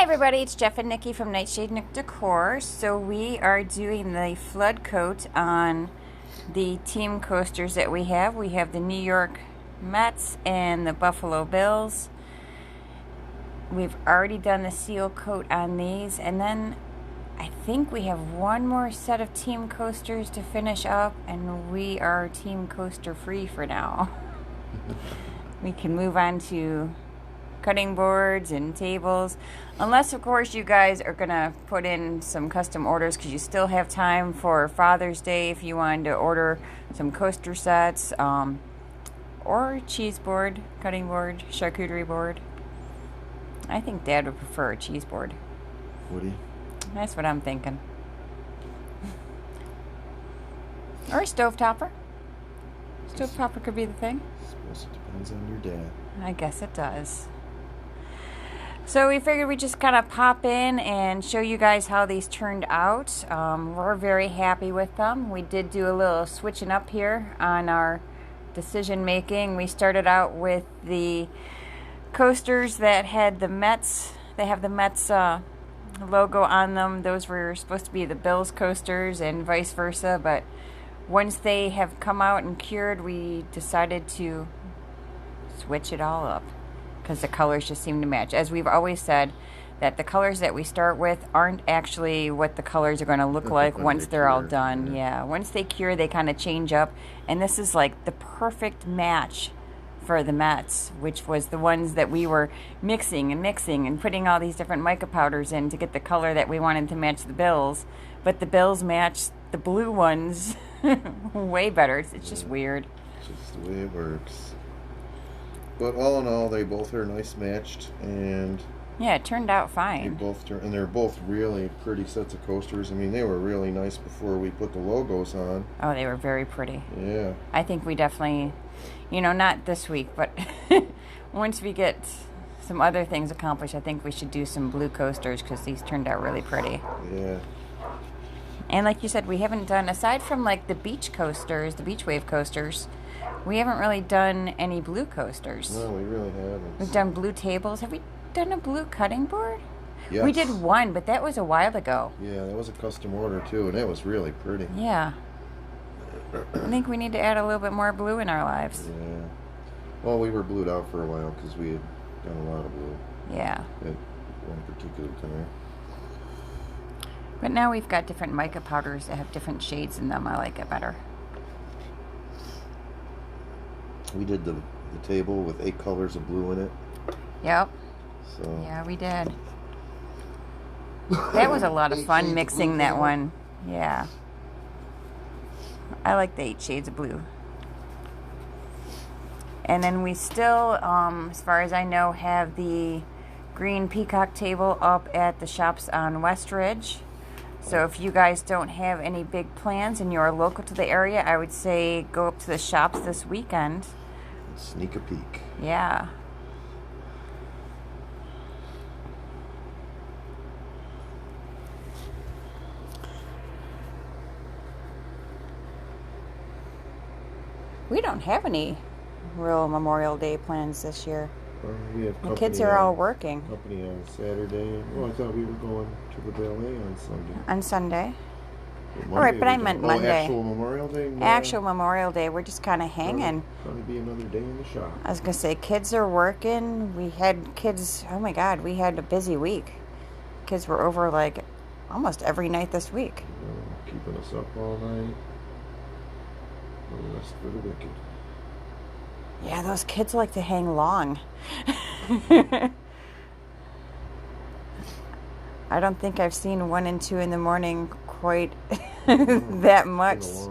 everybody, it's Jeff and Nikki from Nightshade Nook Decor. So we are doing the flood coat on the team coasters that we have. We have the New York Mets and the Buffalo Bills. We've already done the seal coat on these, and then I think we have one more set of team coasters to finish up, and we are team coaster free for now. We can move on to cutting boards and tables, unless of course you guys are gonna put in some custom orders, because you still have time for Father's Day if you wanted to order some coaster sets, or cheese board, cutting board, charcuterie board. I think Dad would prefer a cheese board. Would he? That's what I'm thinking. Or a stove topper. Stove topper could be the thing. I suppose it depends on your dad. I guess it does. So we figured we'd just kind of pop in and show you guys how these turned out. We're very happy with them. We did do a little switching up here on our decision making. We started out with the coasters that had the Mets. They have the Mets logo on them. Those were supposed to be the Bills coasters and vice versa, but once they have come out and cured, we decided to switch it all up, because the colors just seem to match. As we've always said, that the colors that we start with aren't actually what the colors are going to look like once they're all done. Yeah, once they cure, they kind of change up. And this is like the perfect match for the Mets, which was the ones that we were mixing and putting all these different mica powders in to get the color that we wanted to match the Bills. But the Bills match the blue ones way better. It's just weird. It's just the way it works. But all in all, they both are nice matched, and yeah, it turned out fine. They're both really pretty sets of coasters. I mean, they were really nice before we put the logos on. Oh, they were very pretty. Yeah. I think we definitely, not this week, but once we get some other things accomplished, I think we should do some blue coasters, because these turned out really pretty. Yeah. And like you said, we haven't done, aside from like the beach coasters, the beach wave coasters, we haven't really done any blue coasters. No, we really haven't. We've done blue tables. Have we done a blue cutting board? Yes. We did one, but that was a while ago. Yeah, that was a custom order too, and it was really pretty. Yeah. I think we need to add a little bit more blue in our lives. Yeah. Well, we were blued out for a while because we had done a lot of blue. Yeah. At one particular time. But now we've got different mica powders that have different shades in them. I like it better. We did the table with 8 colors of blue in it. Yep. So yeah, we did. That was a lot of fun mixing that one. Yeah. I like the 8 shades of blue. And then we still, as far as I know, have the green peacock table up at the shops on West Ridge. So if you guys don't have any big plans and you're local to the area, I would say go up to the shops this weekend. Sneak a peek. Yeah. We don't have any real Memorial Day plans this year. We have the kids are all working. Company on Saturday. Well, I thought we were going to the ballet on Sunday. On Sunday? All right, but I meant Monday. Actual Memorial Day? Yeah. Actual Memorial Day. We're just kind of hanging. Probably be another day in the shop. I was going to say, kids are working. We had kids, oh my God, we had a busy week. Kids were over like almost every night this week. Keeping us up all night. No rest for the wicked. Yeah, those kids like to hang long. I don't think I've seen 1 and 2 in the morning quite that much. It's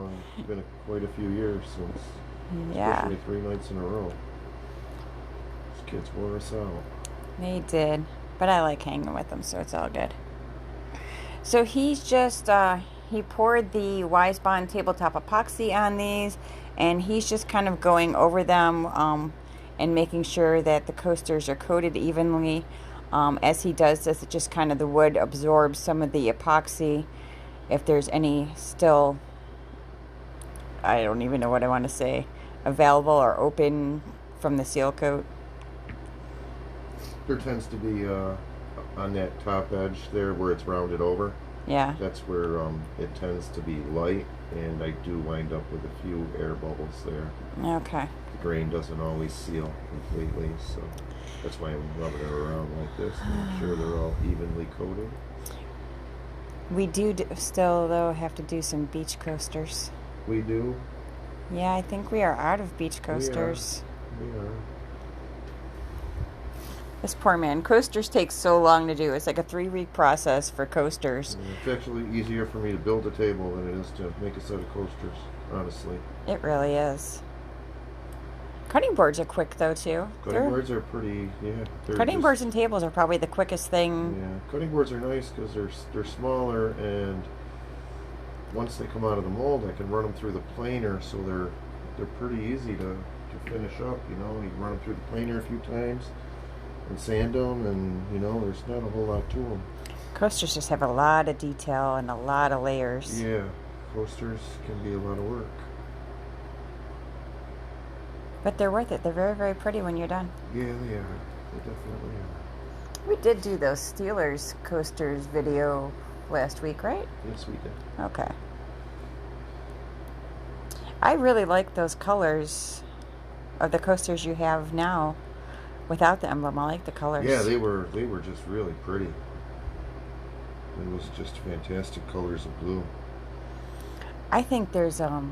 been quite a few years since, especially 3 nights in a row. These kids wore us out. They did, but I like hanging with them, so it's all good. So he's just, he poured the Wise Bond tabletop epoxy on these, and he's just kind of going over them and making sure that the coasters are coated evenly. As he does this, it just kind of, the wood absorbs some of the epoxy. If there's any still, I don't even know what I want to say, available or open from the seal coat. There tends to be on that top edge there where it's rounded over. Yeah. That's where it tends to be light, and I do wind up with a few air bubbles there. Okay. The grain doesn't always seal completely, so that's why I'm rubbing it around like this to make sure they're all evenly coated. We do still, though, have to do some beach coasters. We do? Yeah, I think we are out of beach coasters. We are. This poor man. Coasters take so long to do. It's like a 3-week process for coasters. And it's actually easier for me to build a table than it is to make a set of coasters, honestly. It really is. Cutting boards are quick, though, too. Cutting boards are pretty, yeah. Cutting boards and tables are probably the quickest thing. Yeah, cutting boards are nice because they're smaller, and once they come out of the mold, I can run them through the planer, so they're pretty easy to finish up. You know, you run them through the planer a few times and sand them, and you know, there's not a whole lot to them. Coasters just have a lot of detail and a lot of layers. Yeah, coasters can be a lot of work. But they're worth it. They're very, very pretty when you're done. Yeah, they are. They definitely are. We did do those Steelers coasters video last week, right? Yes, we did. Okay. I really like those colors of the coasters you have now without the emblem. I like the colors. Yeah, they were just really pretty. It was just fantastic colors of blue. I think there's a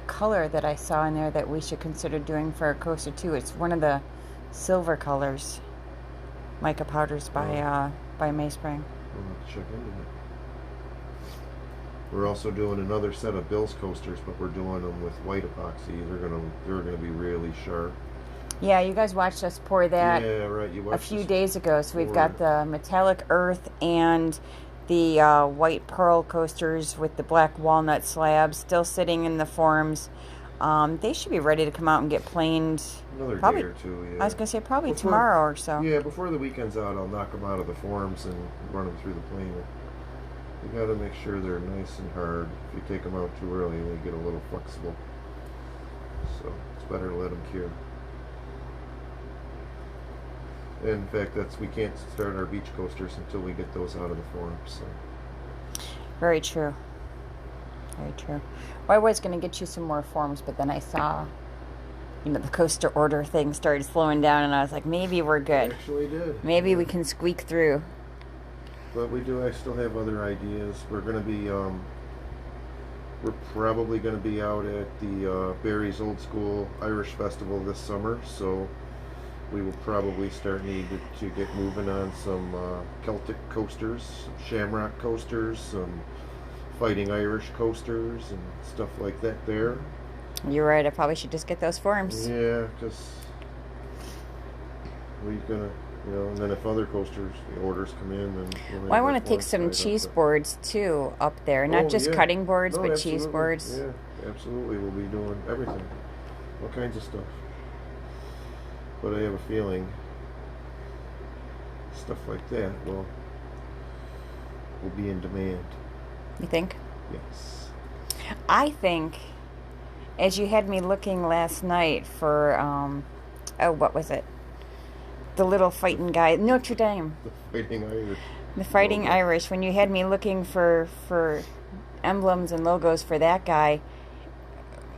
color that I saw in there that we should consider doing for a coaster too. It's one of the silver colors, mica powders by Mayspring. We'll have to check into it. We're also doing another set of Bill's coasters, but we're doing them with white epoxy. They're gonna be really sharp. Yeah, you guys watched us pour that Yeah, right. You a watched few us days ago. So we've pour got it. the metallic earth and the white pearl coasters with the black walnut slabs still sitting in the forms. They should be ready to come out and get planed. Another probably, day or two. Yeah. I was gonna say probably tomorrow or so. Yeah, before the weekend's out, I'll knock them out of the forms and run them through the planer. You got to make sure they're nice and hard. If you take them out too early, they get a little flexible. So it's better to let them cure. In fact, we can't start our beach coasters until we get those out of the form. So. Very true. Very true. Well, I was going to get you some more forms, but then I saw, the coaster order thing started slowing down, and I was like, maybe we're good. It actually did. Maybe we can squeak through. But I still have other ideas. We're going to be, we're probably going to be out at the Barry's Old School Irish Festival this summer, so we will probably need to get moving on some Celtic coasters, some Shamrock coasters, some Fighting Irish coasters, and stuff like that there. You're right, I probably should just get those forms. Yeah, because we're going to, and then if other coasters, the orders come in, then... Well, I want to take some cheese boards, too, up there. Not just cutting boards, but cheese boards. Yeah, absolutely. We'll be doing everything. All kinds of stuff. But I have a feeling stuff like that will be in demand. You think? Yes. I think, as you had me looking last night for, what was it? The little fighting guy, Notre Dame. The Fighting Irish. The Fighting logo. Irish. When you had me looking for emblems and logos for that guy,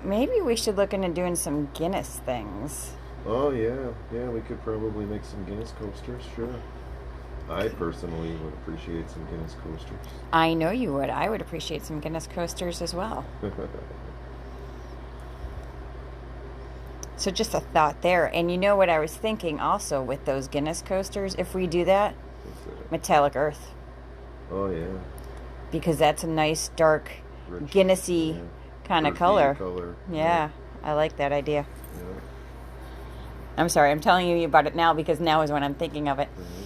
maybe we should look into doing some Guinness things. Oh, yeah, we could probably make some Guinness coasters, sure. I personally would appreciate some Guinness coasters. I know you would. I would appreciate some Guinness coasters as well. So just a thought there. And you know what I was thinking also with those Guinness coasters, if we do that? Metallic earth. Oh, yeah. Because that's a nice, dark, Rich, Guinnessy kind of color. Yeah, I like that idea. Yeah. I'm sorry, I'm telling you about it now because now is when I'm thinking of it. Mm-hmm.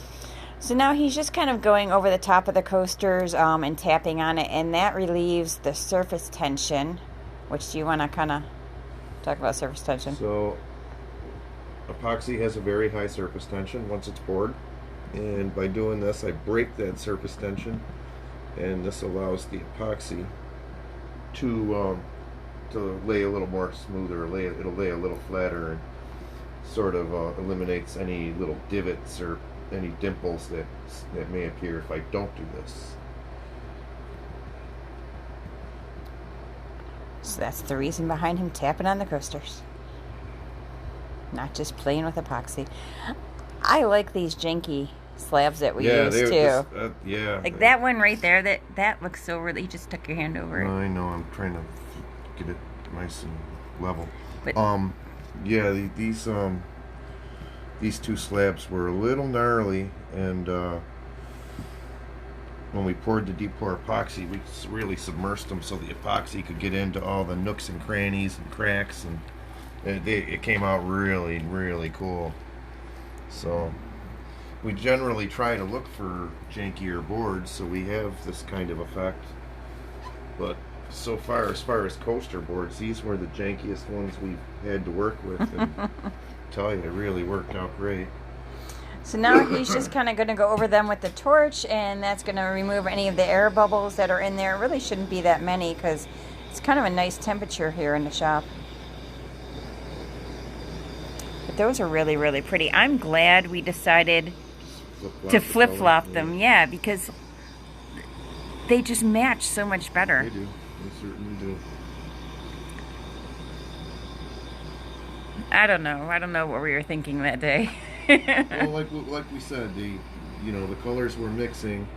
So now he's just kind of going over the top of the coasters and tapping on it, and that relieves the surface tension. Which, do you want to kind of talk about surface tension? So, epoxy has a very high surface tension once it's poured. And by doing this, I break that surface tension. And this allows the epoxy to lay a little more smoother. It'll lay a little flatter and sort of eliminates any little divots or any dimples that may appear if I don't do this. So that's the reason behind him tapping on the coasters. Not just playing with epoxy. I like these janky slabs that we use too. Just, yeah. Like that one right there, that looks so really, you just took your hand over it. I know, I'm trying to get it nice and level. But, yeah, these two slabs were a little gnarly, and when we poured the deep pour epoxy, we really submersed them so the epoxy could get into all the nooks and crannies and cracks, and it came out really, really cool. So we generally try to look for jankier boards so we have this kind of effect, but so far, as far as coaster boards, these were the jankiest ones we've had to work with, and I tell you, it really worked out great. So now he's just kind of going to go over them with the torch, and that's going to remove any of the air bubbles that are in there. It really shouldn't be that many because it's kind of a nice temperature here in the shop. But those are really, really pretty. I'm glad we decided to flip-flop them. Yeah, because they just match so much better. They do. They certainly do. I don't know what we were thinking that day. Well, like we said, the colors we're mixing,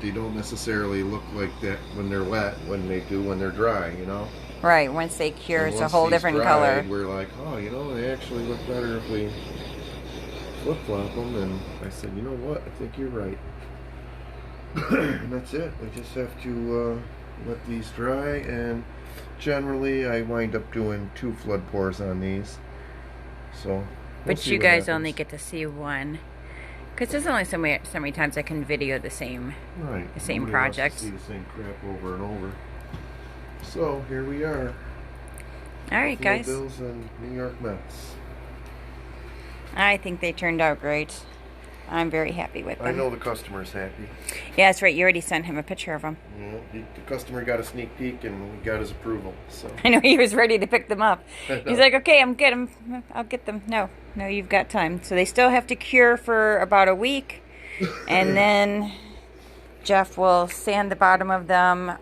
they don't necessarily look like that when they're wet, when they do when they're dry, Right, once they cure, it's a whole different dried, color. We're like, oh, they actually look better if we flip-flop them, and I said, you know what, I think you're right. And that's it. We just have to let these dry, and generally I wind up doing 2 flood pours on these. So but you guys only get to see one, because there's only so many times I can video the same project. Wants to see the same crap over and over. So here we are. All right, guys. Bills and New York Mets. I think they turned out great. I'm very happy with them. I know the customer's happy. Yeah, that's right. You already sent him a picture of them. Yeah, the customer got a sneak peek and he got his approval. So I know he was ready to pick them up. He's like, okay, I'll get them. No, you've got time. So they still have to cure for about a week, and then Jeff will sand the bottom of them,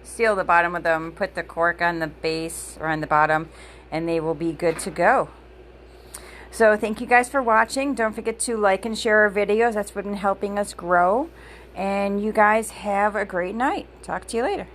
seal the bottom of them, put the cork on the base or on the bottom, and they will be good to go. So thank you guys for watching. Don't forget to like and share our videos. That's what's been helping us grow. And you guys have a great night. Talk to you later.